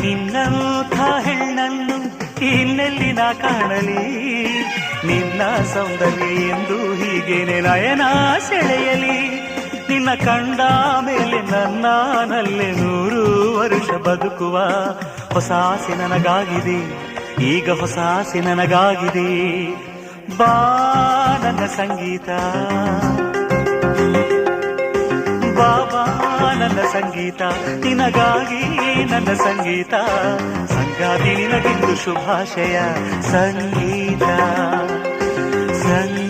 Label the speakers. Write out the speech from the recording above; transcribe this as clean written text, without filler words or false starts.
Speaker 1: ನಿನ್ನಂಥ ಹೆಣ್ಣನ್ನು ಇನ್ನೆಲ್ಲಿ ನಾ ಕಾಣಲಿ, ನಿನ್ನ ಸೌಂದರ್ಯ ಎಂದು ಹೀಗೇನೆ ನಯನ ಸೆಳೆಯಲಿ. ನಿನ್ನ ಕಂಡ ಮೇಲೆ ನನ್ನಲ್ಲೇ 100 ವರ್ಷ ಬದುಕುವ ಹೊಸ ಆಸೆ ನನಗಾಗಿದೆ, ಈಗ ಹೊಸ ಆಸೆ ನನಗಾಗಿದೆ. ಬಾ ನನ್ನ ಸಂಗೀತ, ಬಾಬಾ ನನ್ನ ಸಂಗೀತ, ನಿನಗಾಗಿ ನನ್ನ ಸಂಗೀತ. ಸಂಗಾತಿ ನಿನಗಿಂದು ಶುಭಾಶಯ ಸಂಗೀತ ಸಂಗೀತ.